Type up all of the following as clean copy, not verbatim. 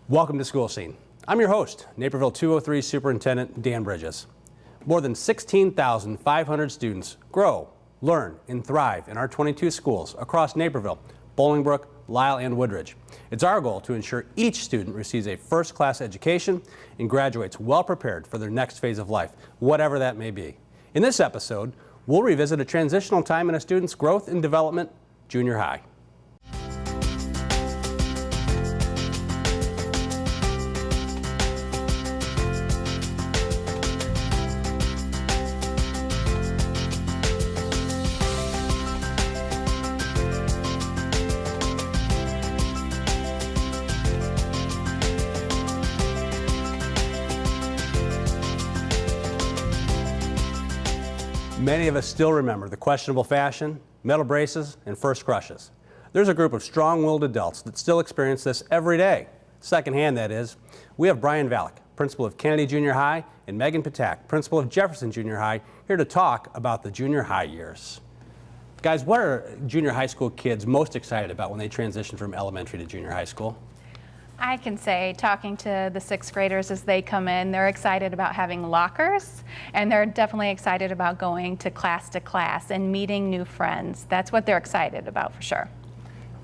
Welcome to School Scene. I'm your host, Naperville 203 Superintendent Dan Bridges. More than 16,500 students grow, learn, and thrive in our 22 schools across Naperville, Bolingbrook, Lisle, and Woodridge. It's our goal to ensure each student receives a first-class education and graduates well prepared for their next phase of life, whatever that may be. In this episode, we'll revisit a transitional time in a student's growth and development, junior high. Many of us still remember the questionable fashion, metal braces, and first crushes. There's a group of strong-willed adults that still experience this every day. Secondhand, that is. We have Brian Valek, principal of Kennedy Junior High, and Megan Ptak, principal of Jefferson Junior High, here to talk about the junior high years. Guys, what are junior high school kids most excited about when they transition from elementary to junior high school? I can say, talking to the sixth graders as they come in, they're excited about having lockers, and they're definitely excited about going to class and meeting new friends. That's what they're excited about for sure.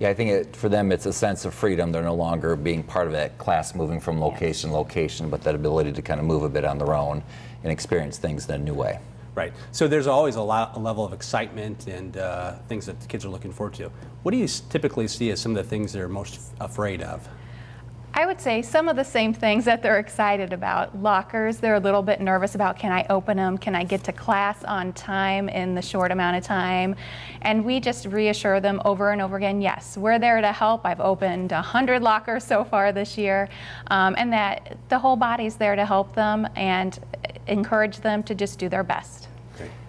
Yeah, I think for them it's a sense of freedom. They're no longer being part of that class moving from location to location, but that ability to kind of move a bit on their own and experience things in a new way. Right. So there's always a level of excitement and things that the kids are looking forward to. What do you typically see as some of the things they're most afraid of? I would say some of the same things that they're excited about. Lockers, they're a little bit nervous about, can I open them? Can I get to class on time in the short amount of time? And we just reassure them over and over again, yes, we're there to help. I've opened 100 lockers so far this year, and that the whole body's there to help them and encourage them to just do their best.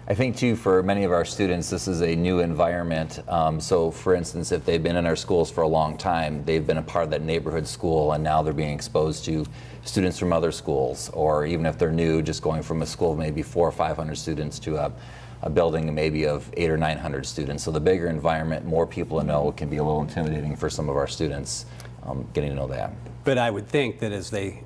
I think too, for many of our students, this is a new environment. So for instance, if they've been in our schools for a long time, they've been a part of that neighborhood school, and now they're being exposed to students from other schools, or even if they're new, just going from a school of maybe 400 or 500 students to a building maybe of 800 or 900 students. So the bigger environment, more people to know, can be a little intimidating for some of our students getting to know that. But I would think that as they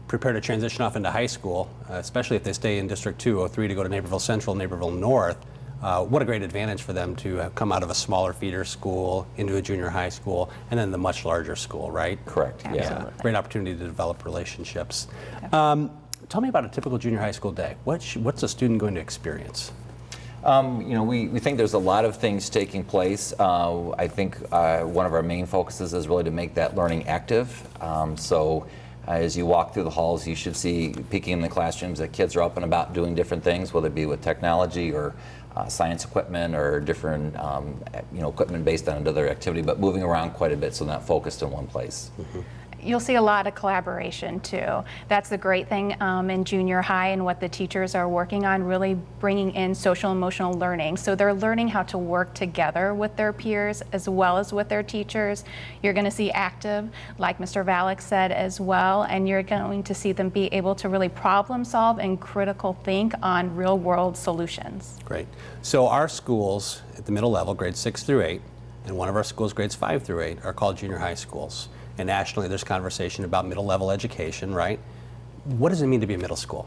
prepare to transition off into high school, especially if they stay in District 203 to go to Naperville Central, Naperville North, what a great advantage for them to come out of a smaller feeder school into a junior high school and then the much larger school, right? Correct, Absolutely. yeah. Great opportunity to develop relationships. Tell me about a typical junior high school day. What's a student going to experience? We think there's a lot of things taking place. I think one of our main focuses is really to make that learning active. As you walk through the halls, you should see, peeking in the classrooms, that kids are up and about doing different things, whether it be with technology or science equipment or different equipment based on another activity, but moving around quite a bit so not focused in one place. Mm-hmm. You'll see a lot of collaboration too. That's the great thing in junior high, and what the teachers are working on, really bringing in social-emotional learning. So they're learning how to work together with their peers as well as with their teachers. You're going to see active, like Mr. Valek said as well, and you're going to see them be able to really problem solve and critical think on real-world solutions. Great. So our schools at the middle level, grades 6 through 8, and one of our schools, grades 5 through 8, are called junior high schools. And nationally, there's conversation about middle level education, right? What does it mean to be a middle school?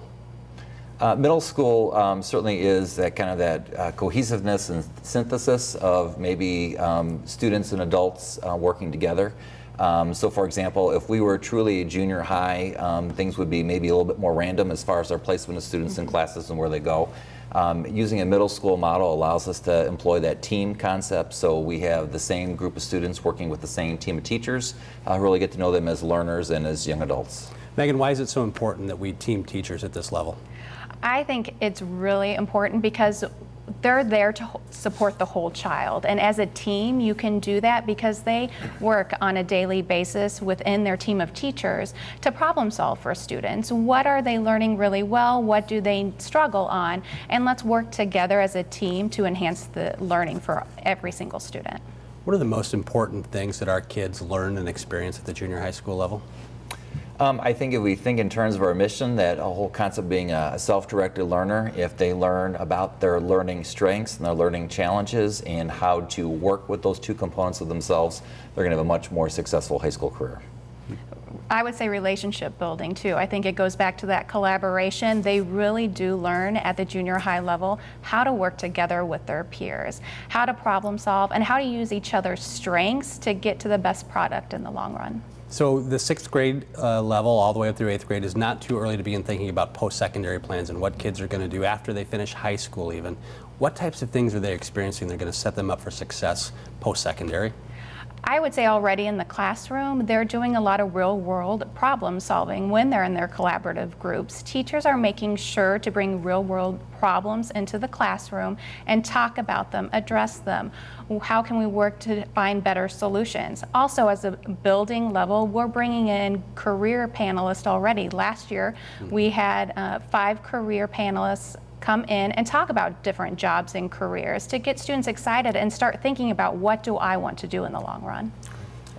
Middle school certainly is that kind of that cohesiveness and synthesis of maybe students and adults working together. So for example, if we were truly a junior high, things would be maybe a little bit more random as far as our placement of students in classes and where they go. Using a middle school model allows us to employ that team concept, so we have the same group of students working with the same team of teachers, really get to know them as learners and as young adults. Megan, why is it so important that we team teachers at this level? I think it's really important because they're there to support the whole child, and as a team you can do that because they work on a daily basis within their team of teachers to problem solve for students. What are they learning really well? What do they struggle on? And let's work together as a team to enhance the learning for every single student. What are the most important things that our kids learn and experience at the junior high school level? I think if we think in terms of our mission, that whole concept of being a self-directed learner, if they learn about their learning strengths and their learning challenges and how to work with those two components of themselves, they're going to have a much more successful high school career. I would say relationship building too. I think it goes back to that collaboration. They really do learn at the junior high level how to work together with their peers, how to problem solve, and how to use each other's strengths to get to the best product in the long run. So the 6th grade level all the way up through 8th grade is not too early to begin thinking about post-secondary plans and what kids are going to do after they finish high school even. What types of things are they experiencing that are going to set them up for success post-secondary? I would say already in the classroom, they're doing a lot of real-world problem solving when they're in their collaborative groups. Teachers are making sure to bring real-world problems into the classroom and talk about them, address them. How can we work to find better solutions? Also, as a building level, we're bringing in career panelists already. Last year, we had 5 career panelists come in and talk about different jobs and careers to get students excited and start thinking about what do I want to do in the long run.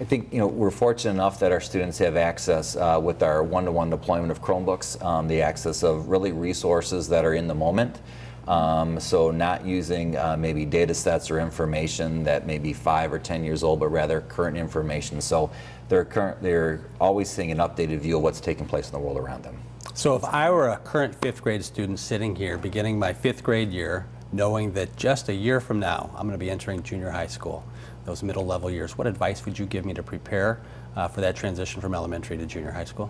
I think we're fortunate enough that our students have access with our one-to-one deployment of Chromebooks, the access of really resources that are in the moment. So not using maybe data sets or information that may be 5 or 10 years old, but rather current information. So they're always seeing an updated view of what's taking place in the world around them. So if I were a current 5th grade student sitting here beginning my 5th grade year, knowing that just a year from now I'm going to be entering junior high school, those middle level years, what advice would you give me to prepare for that transition from elementary to junior high school?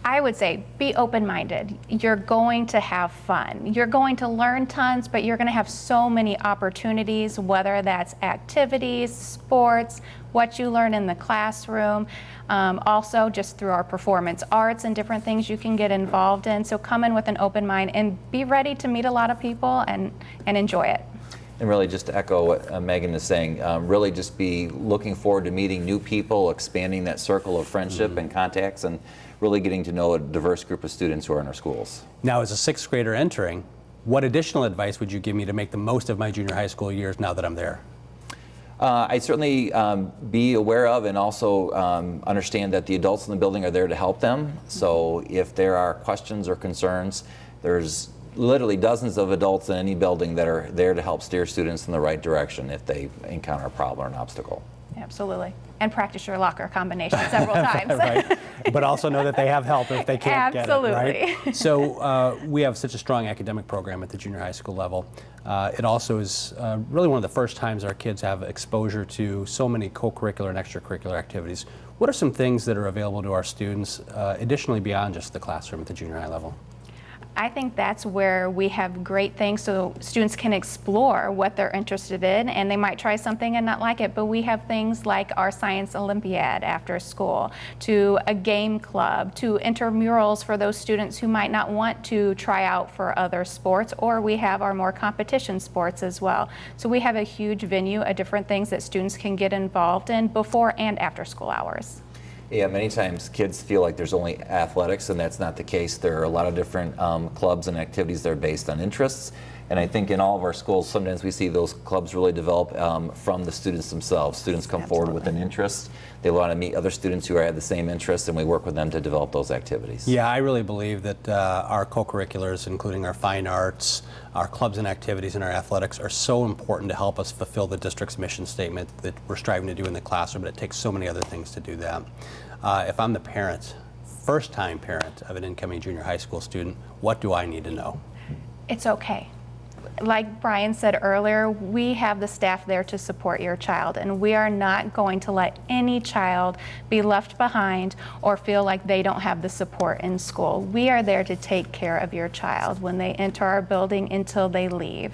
I would say be open-minded. You're going to have fun. You're going to learn tons, but you're going to have so many opportunities, whether that's activities, sports, what you learn in the classroom, also just through our performance arts and different things you can get involved in. So come in with an open mind and be ready to meet a lot of people and enjoy it. And really just to echo what Megan is saying, really just be looking forward to meeting new people, expanding that circle of friendship and contacts, and really getting to know a diverse group of students who are in our schools. Now, as a 6th grader entering, what additional advice would you give me to make the most of my junior high school years now that I'm there? I certainly be aware of and also understand that the adults in the building are there to help them. So if there are questions or concerns, there's literally dozens of adults in any building that are there to help steer students in the right direction if they encounter a problem or an obstacle. Absolutely. And practice your locker combination several times. Right. But also know that they have help if they can't get it, right? So we have such a strong academic program at the junior high school level. It also is really one of the first times our kids have exposure to so many co-curricular and extracurricular activities. What are some things that are available to our students additionally beyond just the classroom at the junior high level? I think that's where we have great things so students can explore what they're interested in, and they might try something and not like it, but we have things like our Science Olympiad after school, to a game club, to intramurals for those students who might not want to try out for other sports, or we have our more competition sports as well. So we have a huge venue of different things that students can get involved in before and after school hours. Yeah, many times kids feel like there's only athletics, and that's not the case. There are a lot of different clubs and activities that are based on interests. And I think in all of our schools, sometimes we see those clubs really develop from the students themselves. Students come forward with an interest. They want to meet other students who have the same interests, and we work with them to develop those activities. Yeah, I really believe that our co-curriculars, including our fine arts, our clubs and activities, and our athletics are so important to help us fulfill the district's mission statement that we're striving to do in the classroom, but it takes so many other things to do that. If I'm the parent, first-time parent of an incoming junior high school student, what do I need to know? It's okay. Like Brian said earlier, we have the staff there to support your child, and we are not going to let any child be left behind or feel like they don't have the support in school. We are there to take care of your child when they enter our building until they leave.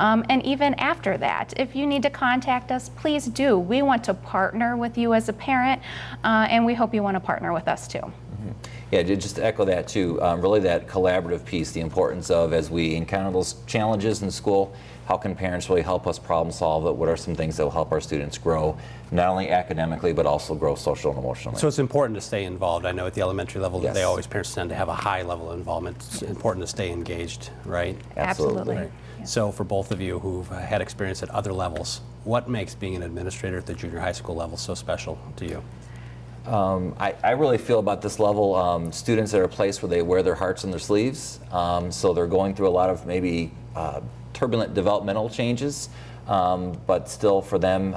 And even after that, if you need to contact us, please do. We want to partner with you as a parent, and we hope you want to partner with us too. Yeah, just to echo that too, really that collaborative piece, the importance of as we encounter those challenges in school, how can parents really help us problem solve it? What are some things that will help our students grow, not only academically, but also grow social and emotionally? So it's important to stay involved. I know at the elementary level, Yes. parents tend to have a high level of involvement. It's important to stay engaged, right? Absolutely. Right. So for both of you who've had experience at other levels, what makes being an administrator at the junior high school level so special to you? I really feel about this level, students are a place where they wear their hearts on their sleeves, so they're going through a lot of maybe turbulent developmental changes, but still for them,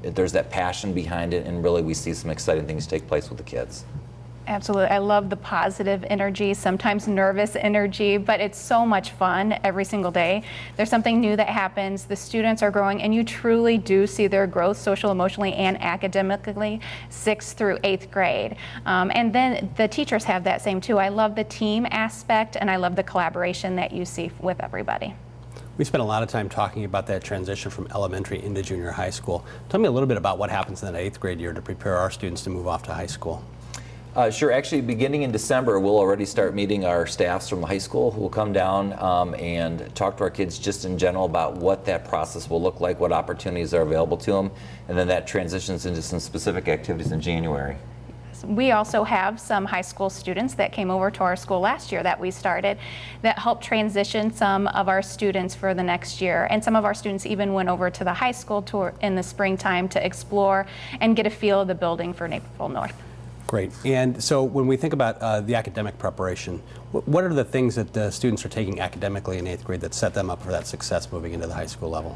there's that passion behind it, and really we see some exciting things take place with the kids. Absolutely. I love the positive energy, sometimes nervous energy, but it's so much fun every single day. There's something new that happens. The students are growing, and you truly do see their growth social, emotionally, and academically, 6th through 8th grade. And then the teachers have that same too. I love the team aspect, and I love the collaboration that you see with everybody. We spent a lot of time talking about that transition from elementary into junior high school. Tell me a little bit about what happens in that 8th grade year to prepare our students to move off to high school. Sure. Actually, beginning in December, we'll already start meeting our staffs from the high school who will come down and talk to our kids just in general about what that process will look like, what opportunities are available to them, and then that transitions into some specific activities in January. We also have some high school students that came over to our school last year that we started that helped transition some of our students for the next year. And some of our students even went over to the high school tour in the springtime to explore and get a feel of the building for Naperville North. Great. And so when we think about the academic preparation, what are the things that the students are taking academically in 8th grade that set them up for that success moving into the high school level?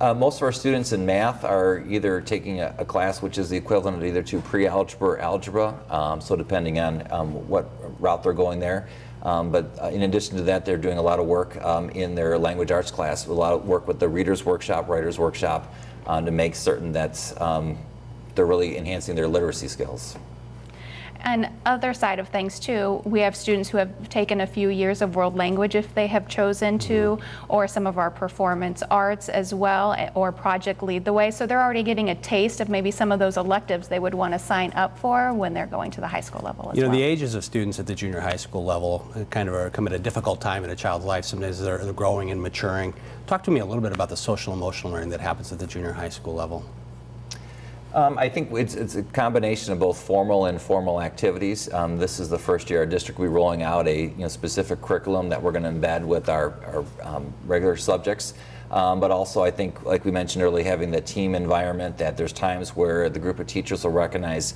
Most of our students in math are either taking a class which is the equivalent of either to pre-algebra or algebra, so depending on what route they're going there. But in addition to that, they're doing a lot of work in their language arts class, a lot of work with the readers workshop, writers workshop, to make certain that they're really enhancing their literacy skills. And other side of things too, we have students who have taken a few years of world language if they have chosen to, or some of our performance arts as well, or project lead the way. So they're already getting a taste of maybe some of those electives they would want to sign up for when they're going to the high school level as well. The ages of students at the junior high school level kind of come at a difficult time in a child's life. Sometimes they're growing and maturing. Talk to me a little bit about the social emotional learning that happens at the junior high school level. I think it's a combination of both formal and informal activities. This is the first year our district will be rolling out a specific curriculum that we're going to embed with our regular subjects. But also, I think, like we mentioned earlier, having the team environment, that there's times where the group of teachers will recognize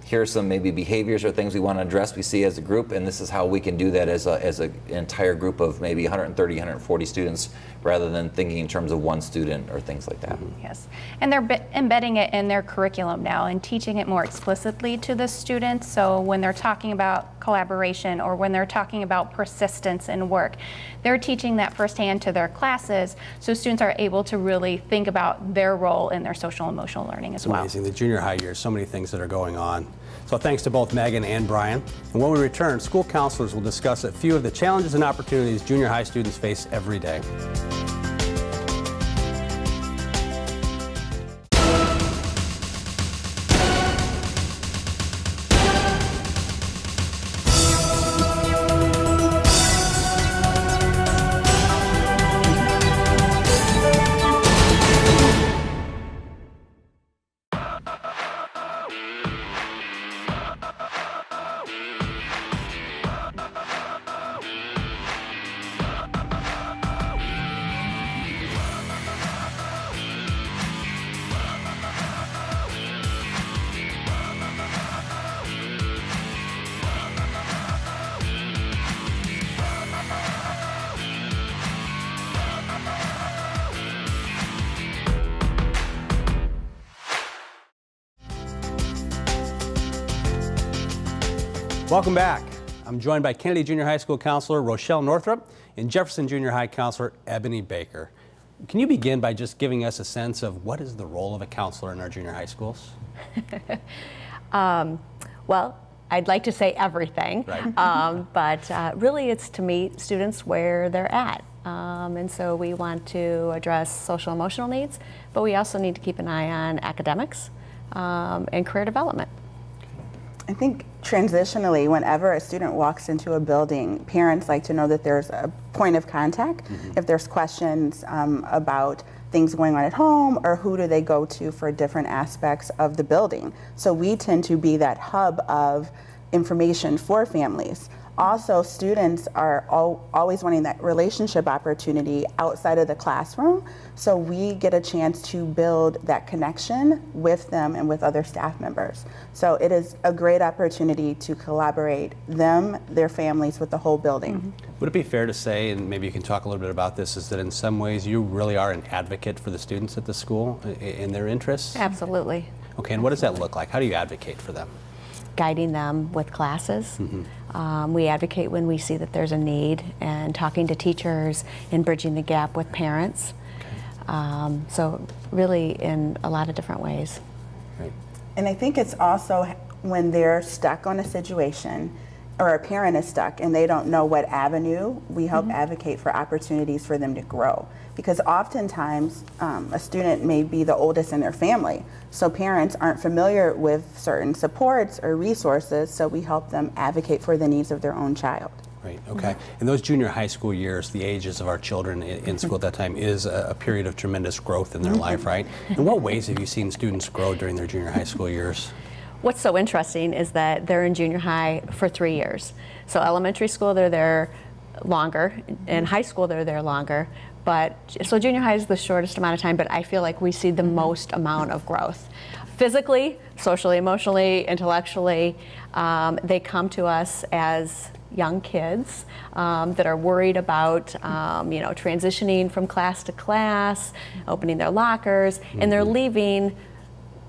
here are some maybe behaviors or things we want to address we see as a group, and this is how we can do that as an entire group of maybe 130, 140 students, rather than thinking in terms of one student or things like that. Yes, and they're embedding it in their curriculum now and teaching it more explicitly to the students. So when they're talking about collaboration or when they're talking about persistence in work, they're teaching that firsthand to their classes, so students are able to really think about their role in their social emotional learning as well. Amazing. The junior high year, so many things that are going on. So thanks to both Megan and Brian. And when we return, school counselors will discuss a few of the challenges and opportunities junior high students face every day. Welcome back. I'm joined by Kennedy Junior High School Counselor Rochelle Northrup and Jefferson Junior High Counselor Ebony Baker. Can you begin by just giving us a sense of what is the role of a counselor in our junior high schools? Well, I'd like to say everything, right. but really it's to meet students where they're at. And so we want to address social emotional needs, but we also need to keep an eye on academics and career development. I think transitionally, whenever a student walks into a building, parents like to know that there's a point of contact. If there's questions about things going on at home, or who do they go to for different aspects of the building. So we tend to be that hub of information for families. Also, students are always wanting that relationship opportunity outside of the classroom, so we get a chance to build that connection with them and with other staff members. So it is a great opportunity to collaborate them, their families, with the whole building. Would it be fair to say, and maybe you can talk a little bit about this, is that in some ways you really are an advocate for the students at the school in their interests? Absolutely. Okay, and what does that look like? How do you advocate for them? guiding them with classes. We advocate when we see that there's a need, and talking to teachers and bridging the gap with parents. So really in a lot of different ways. Right. And I think it's also when they're stuck on a situation, or a parent is stuck and they don't know what avenue, we help advocate for opportunities for them to grow. Because oftentimes a student may be the oldest in their family, so parents aren't familiar with certain supports or resources, so we help them advocate for the needs of their own child. Right, okay. In those junior high school years, the ages of our children in school at that time is a period of tremendous growth in their life, right? In what ways have you seen students grow during their junior high school years? What's so interesting is that they're in junior high for 3 years. So elementary school, they're there longer. In high school, they're there longer. So junior high is the shortest amount of time, but I feel like we see the most amount of growth. Physically, socially, emotionally, intellectually, they come to us as young kids that are worried about transitioning from class to class, opening their lockers, and they're leaving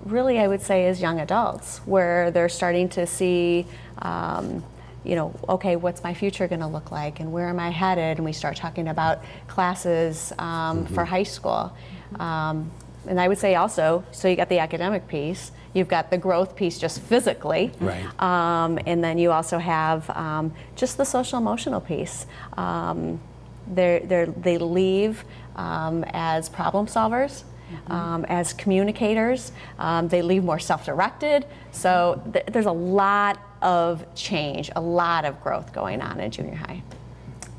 really, I would say, as young adults, where they're starting to see, okay, what's my future going to look like, and where am I headed? And we start talking about classes for high school. And I would say also, so you got the academic piece, you've got the growth piece just physically, right. And then you also have just the social emotional piece. They leave as problem solvers. As communicators, they leave more self-directed. So there's a lot of change, a lot of growth going on in junior high.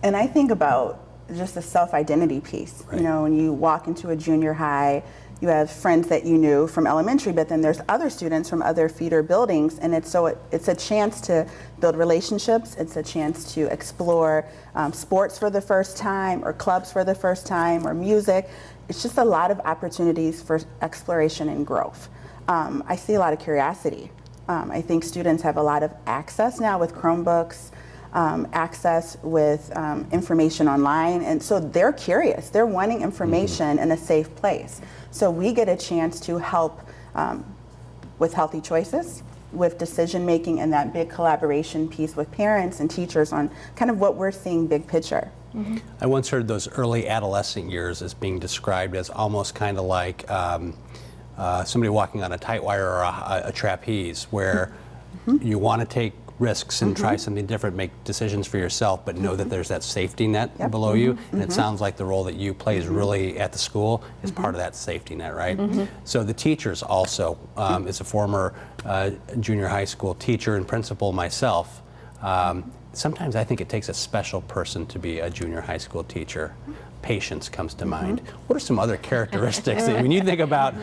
And I think about just the self-identity piece. Right. You know, when you walk into a junior high, you have friends that you knew from elementary, but then there's other students from other feeder buildings, and it's a chance to build relationships. It's a chance to explore sports for the first time, or clubs for the first time, or music. It's just a lot of opportunities for exploration and growth. I see a lot of curiosity. I think students have a lot of access now with Chromebooks, access with information online, and so they're curious. They're wanting information in a safe place. So we get a chance to help with healthy choices, with decision making, and that big collaboration piece with parents and teachers on kind of what we're seeing big picture. I once heard those early adolescent years as being described as almost kind of like somebody walking on a tight wire or a trapeze, where you want to take risks and try something different, make decisions for yourself, but know that there's that safety net below you. And it sounds like the role that you play is really at the school is part of that safety net, right? So the teachers also, as a former junior high school teacher and principal myself, sometimes I think it takes a special person to be a junior high school teacher. Patience comes to mind. What are some other characteristics that when you think about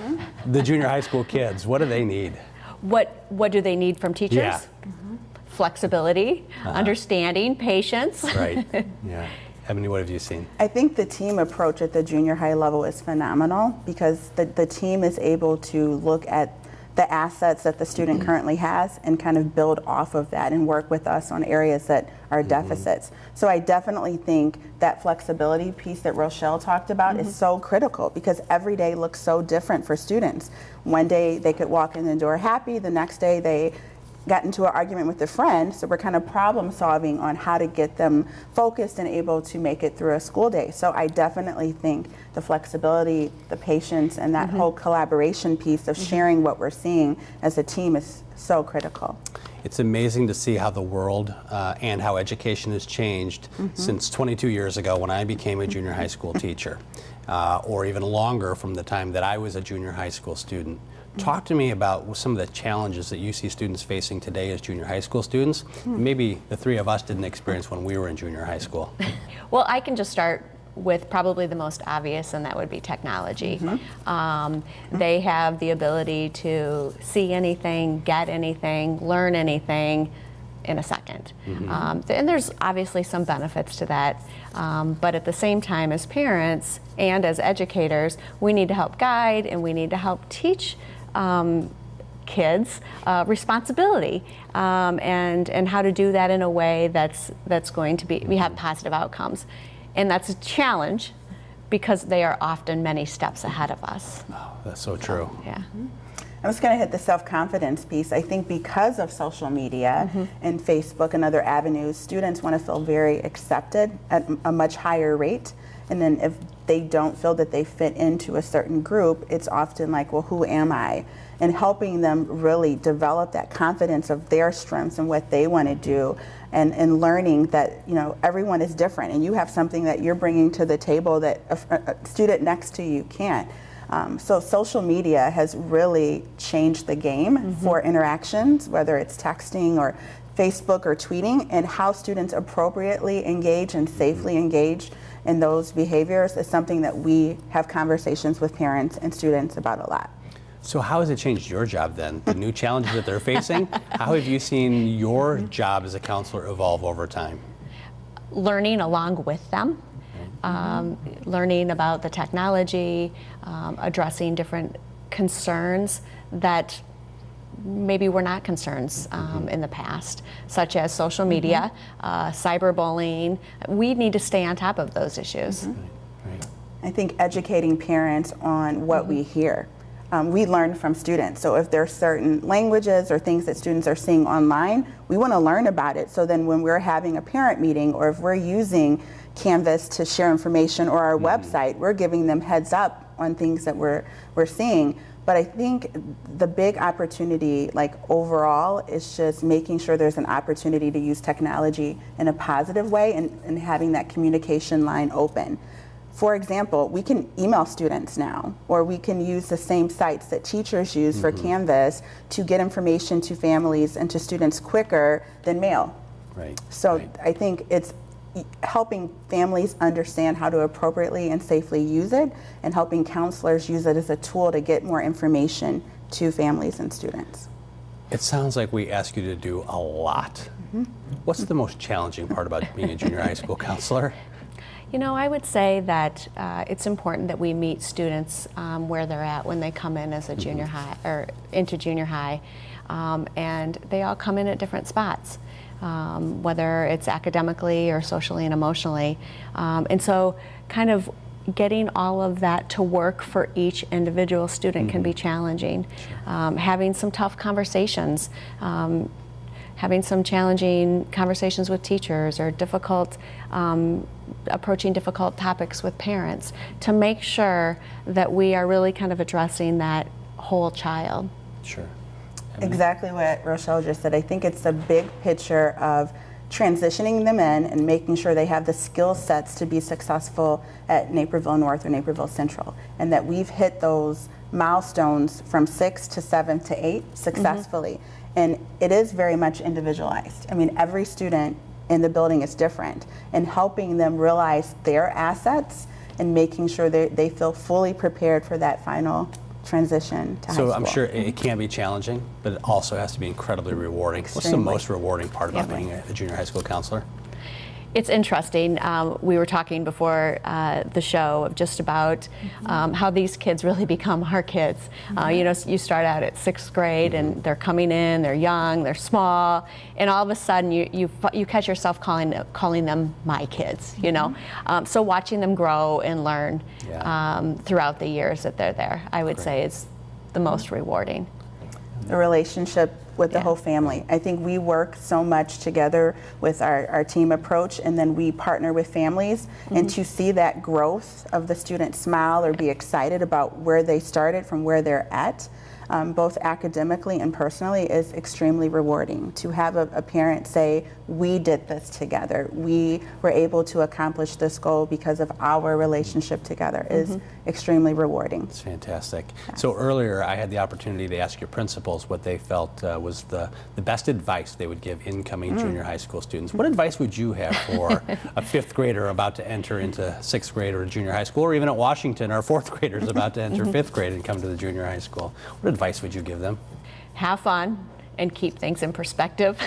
the junior high school kids, what do they need? What do they need from teachers? Yeah. Flexibility, understanding, patience. Right. Yeah. Ebony, what have you seen? I think the team approach at the junior high level is phenomenal, because the team is able to look at the assets that the student currently has and kind of build off of that and work with us on areas that are deficits. So I definitely think that flexibility piece that Rochelle talked about is so critical, because every day looks so different for students. One day they could walk in the door happy, the next day they got into an argument with a friend, so we're kind of problem solving on how to get them focused and able to make it through a school day. So I definitely think the flexibility, the patience, and that whole collaboration piece of sharing what we're seeing as a team is so critical. It's amazing to see how the world and how education has changed since 22 years ago when I became a junior high school teacher, or even longer from the time that I was a junior high school student. Talk to me about some of the challenges that you see students facing today as junior high school students. Maybe the three of us didn't experience when we were in junior high school. Well, I can just start with probably the most obvious, and that would be technology. They have the ability to see anything, get anything, learn anything in a second. And there's obviously some benefits to that, but at the same time, as parents and as educators, we need to help guide and we need to help teach kids responsibility and how to do that in a way that's going to we have positive outcomes. And that's a challenge because they are often many steps ahead of us. Oh, that's so true. Yeah. I'm just going to hit the self-confidence piece. I think because of social media and Facebook and other avenues, students want to feel very accepted at a much higher rate. And then if they don't feel that they fit into a certain group, it's often like, well, who am I? And helping them really develop that confidence of their strengths and what they want to do, and learning that, you know, everyone is different and you have something that you're bringing to the table that a student next to you can't. So social media has really changed the game for interactions, whether it's texting or Facebook or tweeting, and how students appropriately engage and safely engage in those behaviors is something that we have conversations with parents and students about a lot. So how has it changed your job then? The new challenges that they're facing? How have you seen your job as a counselor evolve over time? Learning along with them. Learning about the technology, addressing different concerns that maybe were not concerns in the past, such as social media, cyberbullying. We need to stay on top of those issues. Right. I think educating parents on what we hear. We learn from students. So if there are certain languages or things that students are seeing online, we want to learn about it. So then when we're having a parent meeting, or if we're using Canvas to share information, or our website, we're giving them heads up on things that we're seeing. But I think the big opportunity, like overall, is just making sure there's an opportunity to use technology in a positive way, and having that communication line open. For example, we can email students now, or we can use the same sites that teachers use for Canvas to get information to families and to students quicker than mail. Right. So right. I think it's helping families understand how to appropriately and safely use it, and helping counselors use it as a tool to get more information to families and students. It sounds like we ask you to do a lot. What's the most challenging part about being a junior high school counselor? You know, I would say that it's important that we meet students where they're at when they come in as a junior high, or into junior high, and they all come in at different spots, whether it's academically or socially and emotionally. And so kind of getting all of that to work for each individual student can be challenging. Having some tough conversations, having some challenging conversations with teachers, or difficult, approaching difficult topics with parents, to make sure that we are really kind of addressing that whole child. Sure. Exactly what Rochelle just said. I think it's the big picture of transitioning them in and making sure they have the skill sets to be successful at Naperville North or Naperville Central, and that we've hit those milestones from 6 to 7 to 8 successfully. And it is very much individualized. I mean, every student in the building is different, and helping them realize their assets and making sure they feel fully prepared for that final transition to high school. So I'm sure it can be challenging, but it also has to be incredibly rewarding. What's the Extremely. most rewarding part about being a junior high school counselor? It's interesting. We were talking before the show of just about how these kids really become our kids. You know, you start out at 6th grade and they're coming in, they're young, they're small, and all of a sudden you catch yourself calling them my kids, you know. So watching them grow and learn throughout the years that they're there, I would say is the most rewarding. The relationship with the whole family. I think we work so much together with our team approach, and then we partner with families, and to see that growth of the student smile or be excited about where they started from where they're at, both academically and personally, is extremely rewarding. To have a parent say, we did this together, we were able to accomplish this goal because of our relationship together, is extremely rewarding. It's fantastic. So earlier I had the opportunity to ask your principals what they felt was the best advice they would give incoming junior high school students. What advice would you have for a 5th grader about to enter into 6th grade or junior high school, or even at Washington, our 4th graders about to enter 5th grade and come to the junior high school? What advice would you give them? Have fun and keep things in perspective.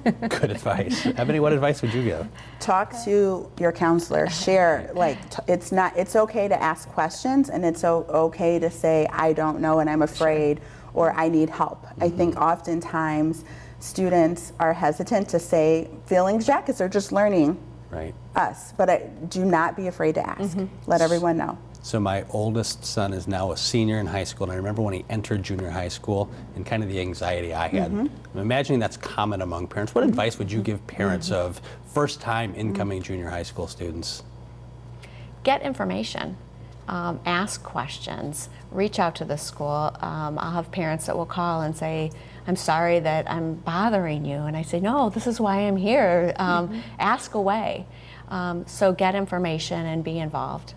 Good advice. Ebony, what advice would you give? Talk to your counselor, share, like, it's okay to ask questions, and it's okay to say, I don't know and I'm afraid, or I need help. I think oftentimes students are hesitant to say feelings yet because they're just learning Right. us, but do not be afraid to ask. Let everyone know. So my oldest son is now a senior in high school, and I remember when he entered junior high school and kind of the anxiety I had. I'm imagining that's common among parents. What advice would you give parents of first-time incoming junior high school students? Get information. Ask questions. Reach out to the school. I'll have parents that will call and say, I'm sorry that I'm bothering you. And I say, no, this is why I'm here. Ask away. So get information and be involved.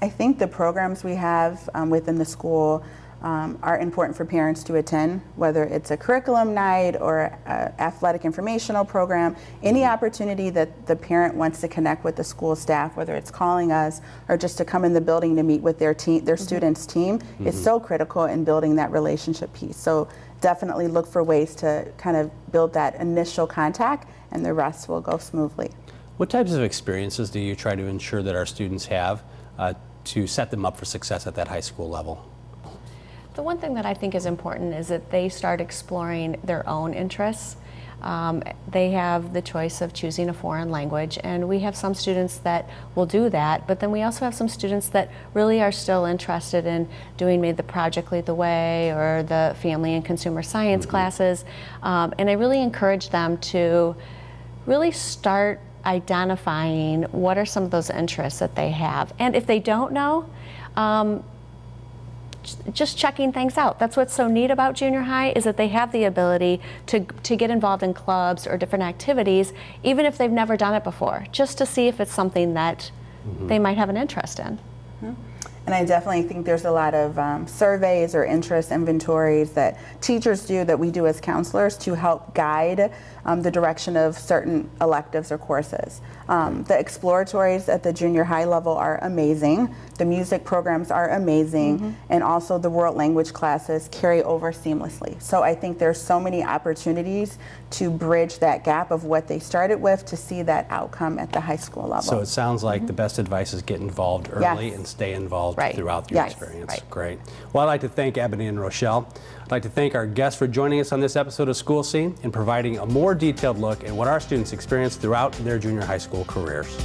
I think the programs we have within the school are important for parents to attend, whether it's a curriculum night or an athletic informational program. Any opportunity that the parent wants to connect with the school staff, whether it's calling us or just to come in the building to meet with their team, their students' team, is so critical in building that relationship piece. So definitely look for ways to kind of build that initial contact, and the rest will go smoothly. What types of experiences do you try to ensure that our students have to set them up for success at that high school level? The one thing that I think is important is that they start exploring their own interests. They have the choice of choosing a foreign language, and we have some students that will do that, but then we also have some students that really are still interested in doing maybe the Project Lead the Way or the Family and Consumer Science classes, and I really encourage them to really start identifying what are some of those interests that they have. And if they don't know, just checking things out. That's what's so neat about junior high, is that they have the ability to get involved in clubs or different activities, even if they've never done it before, just to see if it's something that they might have an interest in. And I definitely think there's a lot of surveys or interest inventories that teachers do, that we do as counselors, to help guide the direction of certain electives or courses. The exploratories at the junior high level are amazing. The music programs are amazing. And also the world language classes carry over seamlessly. So I think there's so many opportunities to bridge that gap of what they started with to see that outcome at the high school level. So it sounds like the best advice is get involved early and stay involved throughout your experience. Great. Well, I'd like to thank Ebony and Rochelle. I'd like to thank our guests for joining us on this episode of School Scene and providing a more detailed look at what our students experience throughout their junior high school careers.